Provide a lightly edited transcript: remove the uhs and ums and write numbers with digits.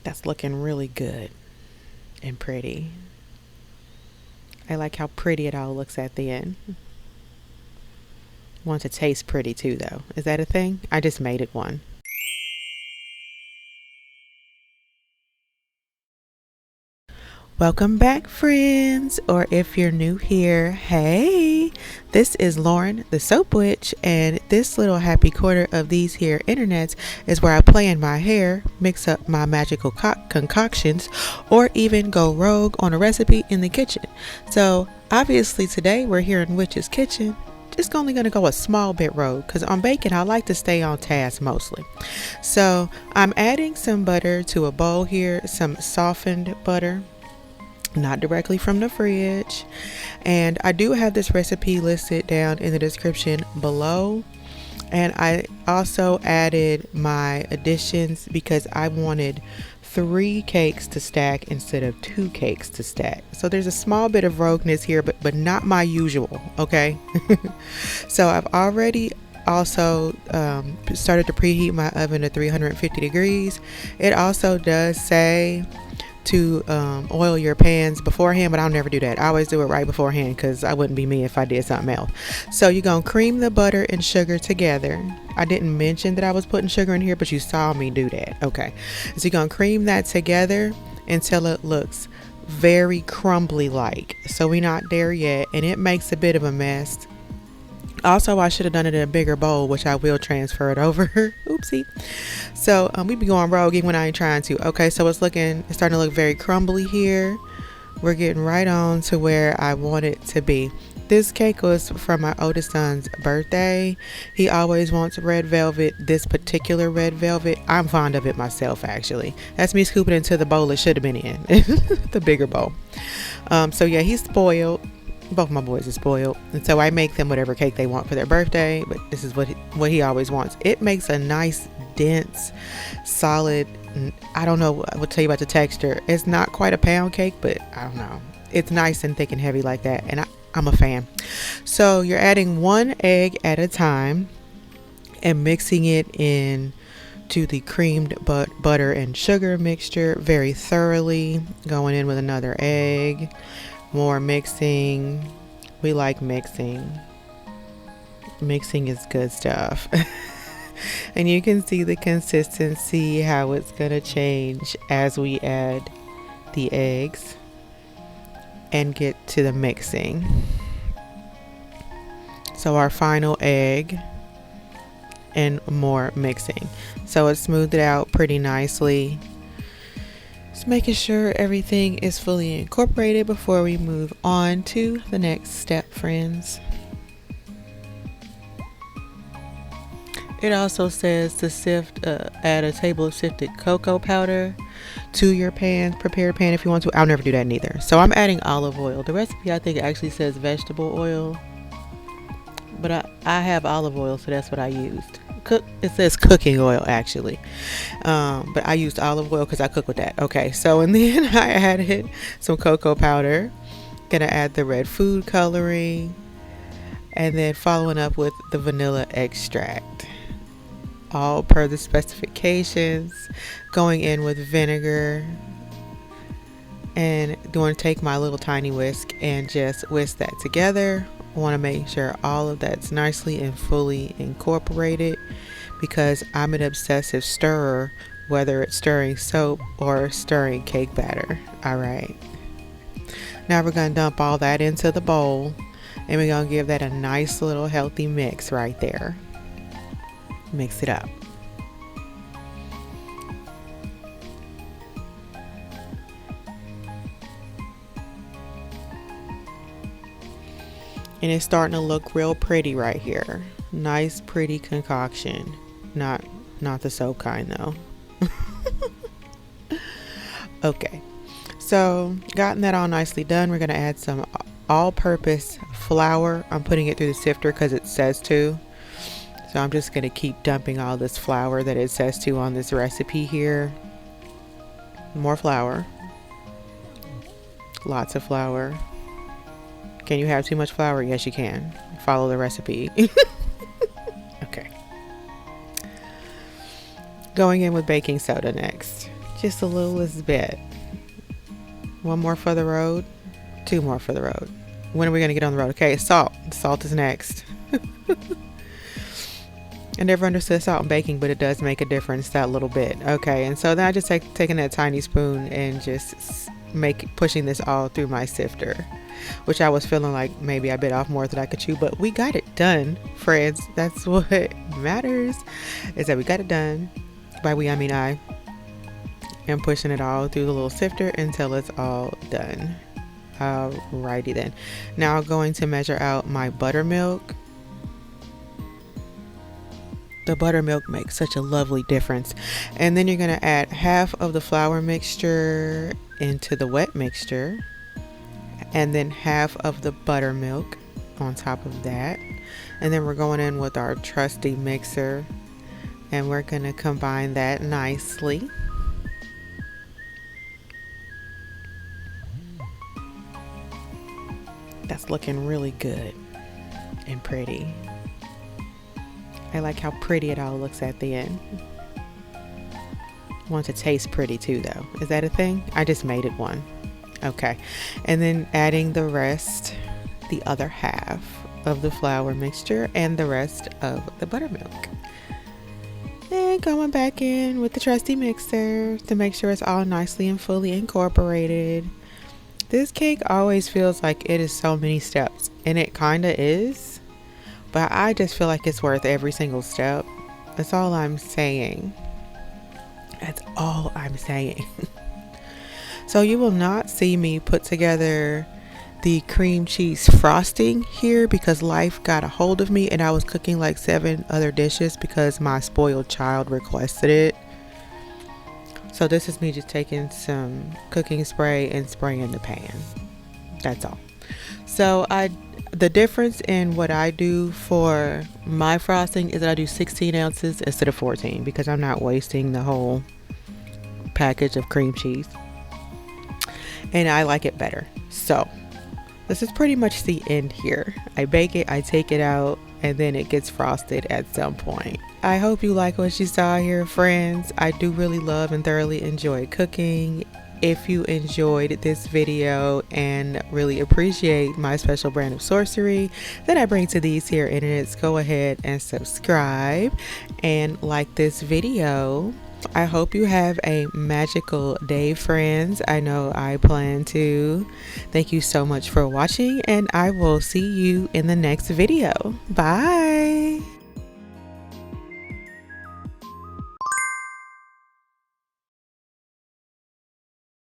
That's looking really good and pretty. I like how pretty it all looks at the end. Want to taste pretty too, though. Is that a thing? I just made it one. Welcome back, friends, or if you're new here, hey, this is Lauren, the Soap Witch, and this little happy quarter of these here internets is where I play in my hair, mix up my magical concoctions, or even go rogue on a recipe in the kitchen. So, obviously, today we're here in Witch's Kitchen. Just only going to go a small bit rogue because on baking I like to stay on task mostly. So, I'm adding some butter to a bowl here, some softened butter, not directly from the fridge, and I do have this recipe listed down in the description below. And I also added my additions because I wanted 3 cakes to stack instead of 2 cakes to stack. So there's a small bit of rogueness here, but not my usual, okay? So I've already also started to preheat my oven to 350 degrees. It also does say to oil your pans beforehand, but I'll never do that. I always do it right beforehand because I wouldn't be me if I did something else. So you're gonna cream the butter and sugar together. I didn't mention that I was putting sugar in here, but you saw me do that. Okay, so you're gonna cream that together until it looks very crumbly like. So we're not there yet, and it makes a bit of a mess. Also, I should have done it in a bigger bowl, which I will transfer it over. Oopsie. So we be going rogue even when I ain't trying to. Okay, so it's starting to look very crumbly here. We're getting right on to where I want it to be. This cake was from my oldest son's birthday. He always wants red velvet. This particular red velvet, I'm fond of it myself, actually. That's me scooping into the bowl it should have been in, the bigger bowl. So yeah, he's spoiled. Both my boys are spoiled, and so I make them whatever cake they want for their birthday, but this is what he always wants. It makes a nice dense solid, I don't know, I will tell you about the texture. It's not quite a pound cake, but I don't know, it's nice and thick and heavy like that, and I'm a fan. So you're adding 1 egg at a time and mixing it in to the creamed butter and sugar mixture very thoroughly, going in with another egg. More mixing. We like mixing. Mixing is good stuff. And you can see the consistency, how it's gonna change as we add the eggs and get to the mixing. So our final egg and more mixing. So it's smoothed out pretty nicely. Just making sure everything is fully incorporated before we move on to the next step, friends. It also says to add a table of sifted cocoa powder to your prepared pan if you want to. I'll never do that neither. So I'm adding olive oil. The recipe, I think, actually says vegetable oil, but I have olive oil, so that's what I used. It says cooking oil, actually, but I used olive oil because I cook with that. Okay, so and then I added some cocoa powder. Gonna add the red food coloring, and then following up with the vanilla extract, all per the specifications. Going in with vinegar, and going to take my little tiny whisk and just whisk that together. I want to make sure all of that's nicely and fully incorporated because I'm an obsessive stirrer, whether it's stirring soap or stirring cake batter. All right. Now we're going to dump all that into the bowl, and we're going to give that a nice little healthy mix right there. Mix it up. And it's starting to look real pretty right here. Nice, pretty concoction. Not the soap kind though. Okay. So, gotten that all nicely done, we're going to add some all-purpose flour. I'm putting it through the sifter because it says to. So I'm just going to keep dumping all this flour that it says to on this recipe here. More flour. Lots of flour. Can you have too much flour? Yes, you can. Follow the recipe. Okay. Going in with baking soda next. just a littlest bit. One more for the road, two more for the road. When are we gonna get on the road? Okay, salt. Salt is next. I never understood salt and baking, but it does make a difference, that little bit. Okay, and so then I just taking that tiny spoon and just pushing this all through my sifter, which I was feeling like maybe I bit off more than I could chew, but we got it done, friends. That's what matters, is that we got it done. By we, I mean I. And pushing it all through the little sifter until it's all done. Alrighty then. Now I'm going to measure out my buttermilk. The buttermilk makes such a lovely difference. And then you're going to add half of the flour mixture into the wet mixture, and then half of the buttermilk on top of that. And then we're going in with our trusty mixer, and we're going to combine that nicely. That's looking really good and pretty. I like how pretty it all looks at the end. Want to taste pretty too though. Is that a thing? I just made it one. Okay. And then adding the rest, the other half of the flour mixture and the rest of the buttermilk. And going back in with the trusty mixer to make sure it's all nicely and fully incorporated. This cake always feels like it is so many steps, and it kind of is, but I just feel like it's worth every single step. That's all I'm saying. That's all I'm saying. So you will not see me put together the cream cheese frosting here because life got a hold of me and I was cooking like 7 other dishes because my spoiled child requested it. So this is me just taking some cooking spray and spraying the pan. That's all. So the difference in what I do for my frosting is that I do 16 ounces instead of 14 because I'm not wasting the whole package of cream cheese. And I like it better. So this is pretty much the end here. I bake it, I take it out, and then it gets frosted at some point. I hope you like what you saw here, friends. I do really love and thoroughly enjoy cooking. If you enjoyed this video and really appreciate my special brand of sorcery that I bring to these here internets, go ahead and subscribe and like this video. I hope you have a magical day, friends. I know I plan to. Thank you so much for watching, and I will see you in the next video. Bye.